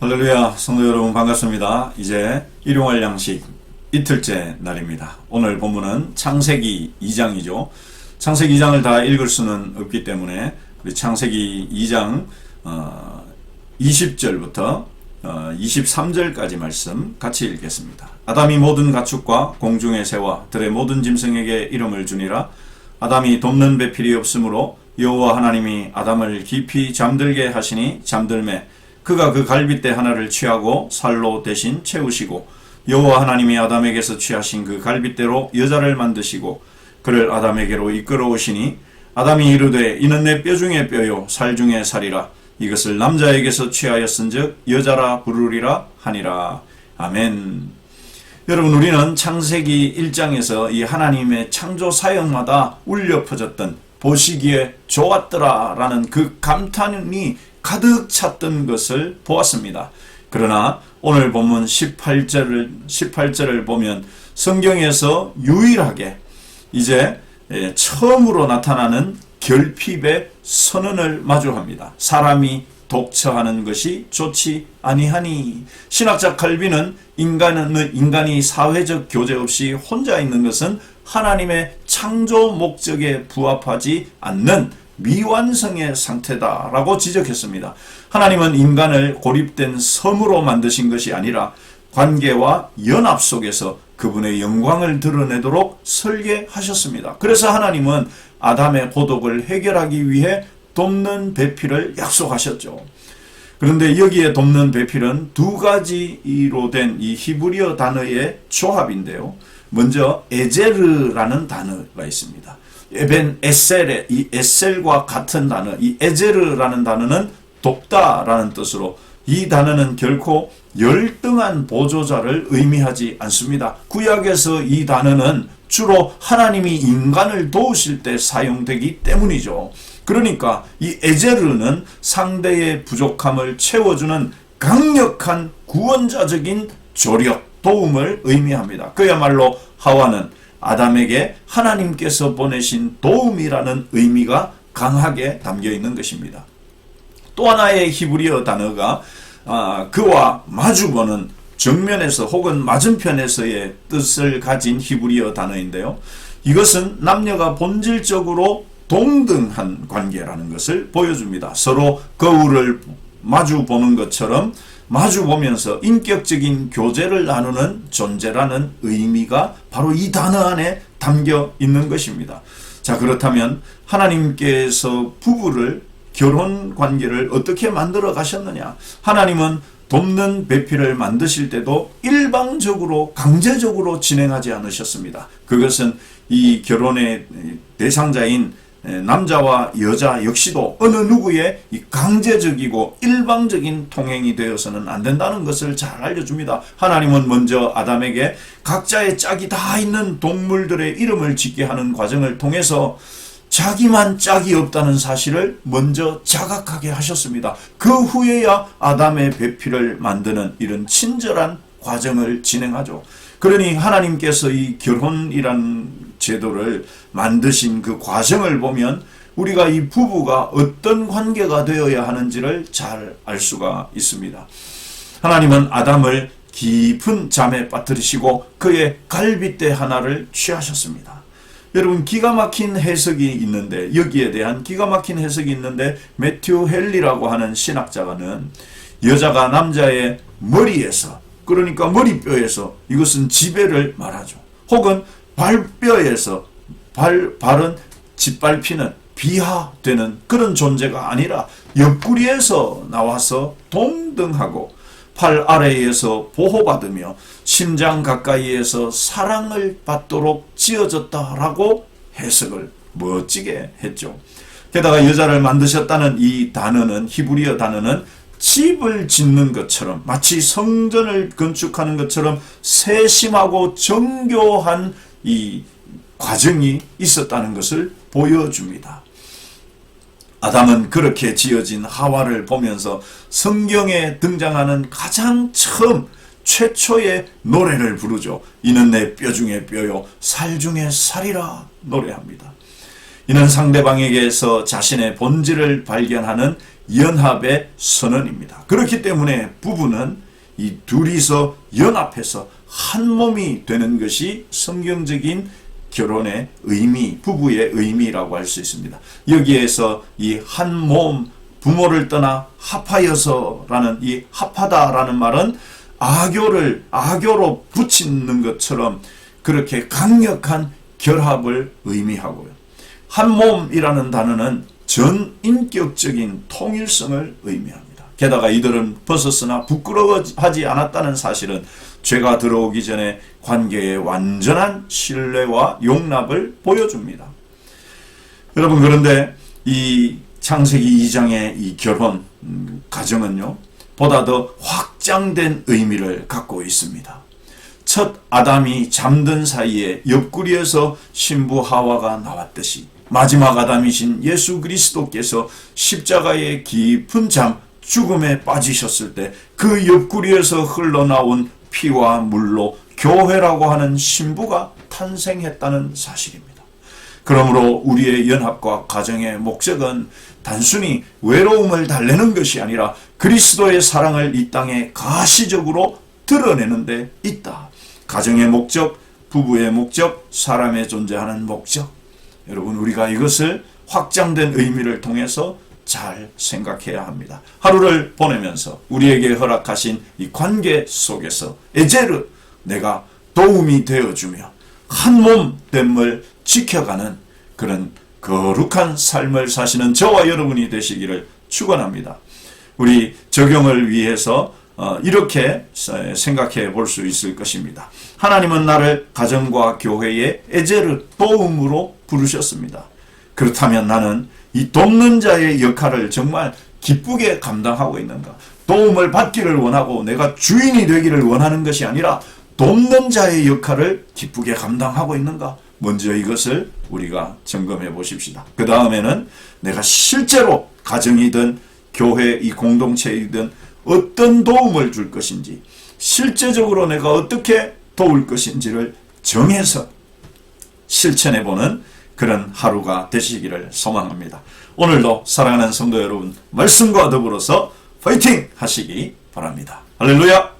할렐루야, 성도 여러분 반갑습니다. 이제 일용할 양식 이틀째 날입니다. 오늘 본문은 창세기 2장이죠. 창세기 2장을 다 읽을 수는 없기 때문에 우리 창세기 2장 20절부터 23절까지 말씀 같이 읽겠습니다. 아담이 모든 가축과 공중의 새와 들의 모든 짐승에게 이름을 주니라. 아담이 돕는 배필이 없으므로 여호와 하나님이 아담을 깊이 잠들게 하시니 잠들매 그가 그 갈빗대 하나를 취하고 살로 대신 채우시고 여호와 하나님이 아담에게서 취하신 그 갈빗대로 여자를 만드시고 그를 아담에게로 이끌어오시니 아담이 이르되 이는 내 뼈 중에 뼈요 살 중에 살이라. 이것을 남자에게서 취하였은즉 여자라 부르리라 하니라. 아멘. 여러분, 우리는 창세기 1장에서 이 하나님의 창조 사역마다 울려 퍼졌던 보시기에 좋았더라 라는 그 감탄이 가득 찼던 것을 보았습니다. 그러나 오늘 본문 18절을 보면 성경에서 유일하게 이제 처음으로 나타나는 결핍의 선언을 마주합니다. 사람이 독처하는 것이 좋지 아니하니. 신학자 칼빈은 인간이 사회적 교제 없이 혼자 있는 것은 하나님의 창조 목적에 부합하지 않는 미완성의 상태다라고 지적했습니다. 하나님은 인간을 고립된 섬으로 만드신 것이 아니라 관계와 연합 속에서 그분의 영광을 드러내도록 설계하셨습니다. 그래서 하나님은 아담의 고독을 해결하기 위해 돕는 배필을 약속하셨죠. 그런데 여기에 돕는 배필은 두 가지로 된 이 히브리어 단어의 조합인데요. 먼저 에제르라는 단어가 있습니다. 에벤 에셀의 이 에셀과 같은 단어, 이 에제르라는 단어는 돕다라는 뜻으로, 이 단어는 결코 열등한 보조자를 의미하지 않습니다. 구약에서 이 단어는 주로 하나님이 인간을 도우실 때 사용되기 때문이죠. 그러니까 이 에제르는 상대의 부족함을 채워주는 강력한 구원자적인 조력, 도움을 의미합니다. 그야말로 하와는 아담에게 하나님께서 보내신 도움이라는 의미가 강하게 담겨 있는 것입니다. 또 하나의 히브리어 단어가 그와 마주보는 정면에서 혹은 맞은편에서의 뜻을 가진 히브리어 단어인데요. 이것은 남녀가 본질적으로 동등한 관계라는 것을 보여줍니다. 서로 거울을 마주보는 것처럼 마주보면서 인격적인 교제를 나누는 존재라는 의미가 바로 이 단어 안에 담겨 있는 것입니다. 자, 그렇다면 하나님께서 부부를, 결혼 관계를 어떻게 만들어 가셨느냐? 하나님은 돕는 배필을 만드실 때도 일방적으로 강제적으로 진행하지 않으셨습니다. 그것은 이 결혼의 대상자인 남자와 여자 역시도 어느 누구의 강제적이고 일방적인 통행이 되어서는 안 된다는 것을 잘 알려줍니다. 하나님은 먼저 아담에게 각자의 짝이 다 있는 동물들의 이름을 짓게 하는 과정을 통해서 자기만 짝이 없다는 사실을 먼저 자각하게 하셨습니다. 그 후에야 아담의 배필을 만드는 이런 친절한 과정을 진행하죠. 그러니 하나님께서 이 결혼이란 제도를 만드신 그 과정을 보면 우리가 이 부부가 어떤 관계가 되어야 하는지를 잘 알 수가 있습니다. 하나님은 아담을 깊은 잠에 빠뜨리시고 그의 갈빗대 하나를 취하셨습니다. 여러분, 기가 막힌 해석이 있는데, 여기에 대한 기가 막힌 해석이 있는데, 매튜 헨리라고 하는 신학자가는 여자가 남자의 머리에서, 그러니까 머리뼈에서, 이것은 지배를 말하죠. 혹은 발뼈에서, 발은 짓밟히는, 비하되는 그런 존재가 아니라 옆구리에서 나와서 동등하고 팔 아래에서 보호받으며 심장 가까이에서 사랑을 받도록 지어졌다라고 해석을 멋지게 했죠. 게다가 여자를 만드셨다는 이 단어는, 히브리어 단어는 집을 짓는 것처럼, 마치 성전을 건축하는 것처럼 세심하고 정교한 이 과정이 있었다는 것을 보여줍니다. 아담은 그렇게 지어진 하와를 보면서 성경에 등장하는 가장 최초의 노래를 부르죠. 이는 내 뼈 중에 뼈요 살 중에 살이라 노래합니다. 이는 상대방에게서 자신의 본질을 발견하는 연합의 선언입니다. 그렇기 때문에 부부는 이 둘이서 연합해서 한 몸이 되는 것이 성경적인 결혼의 의미, 부부의 의미라고 할 수 있습니다. 여기에서 이 한 몸, 부모를 떠나 합하여서라는 이 합하다라는 말은 악교로 붙이는 것처럼 그렇게 강력한 결합을 의미하고요. 한 몸이라는 단어는 전인격적인 통일성을 의미합니다. 게다가 이들은 벗었으나 부끄러워하지 않았다는 사실은 죄가 들어오기 전에 관계의 완전한 신뢰와 용납을 보여줍니다. 여러분, 그런데 이 창세기 2장의 이 결혼 가정은요, 보다 더 확장된 의미를 갖고 있습니다. 첫 아담이 잠든 사이에 옆구리에서 신부 하와가 나왔듯이 마지막 아담이신 예수 그리스도께서 십자가의 깊은 잠, 죽음에 빠지셨을 때 그 옆구리에서 흘러나온 피와 물로 교회라고 하는 신부가 탄생했다는 사실입니다. 그러므로 우리의 연합과 가정의 목적은 단순히 외로움을 달래는 것이 아니라 그리스도의 사랑을 이 땅에 가시적으로 드러내는 데 있다. 가정의 목적, 부부의 목적, 사람의 존재하는 목적. 여러분, 우리가 이것을 확장된 의미를 통해서 잘 생각해야 합니다. 하루를 보내면서 우리에게 허락하신 이 관계 속에서 에제르, 내가 도움이 되어주며 한 몸됨을 지켜가는 그런 거룩한 삶을 사시는 저와 여러분이 되시기를 축원합니다. 우리 적용을 위해서 이렇게 생각해 볼 수 있을 것입니다. 하나님은 나를 가정과 교회의 에제르, 도움으로 부르셨습니다. 그렇다면 나는 이 돕는 자의 역할을 정말 기쁘게 감당하고 있는가? 도움을 받기를 원하고 내가 주인이 되기를 원하는 것이 아니라 돕는 자의 역할을 기쁘게 감당하고 있는가? 먼저 이것을 우리가 점검해 보십시다. 그 다음에는 내가 실제로 가정이든 교회 이 공동체이든 어떤 도움을 줄 것인지, 실제적으로 내가 어떻게 도울 것인지를 정해서 실천해 보는 그런 하루가 되시기를 소망합니다. 오늘도 사랑하는 성도 여러분, 말씀과 더불어서 파이팅 하시기 바랍니다. 할렐루야!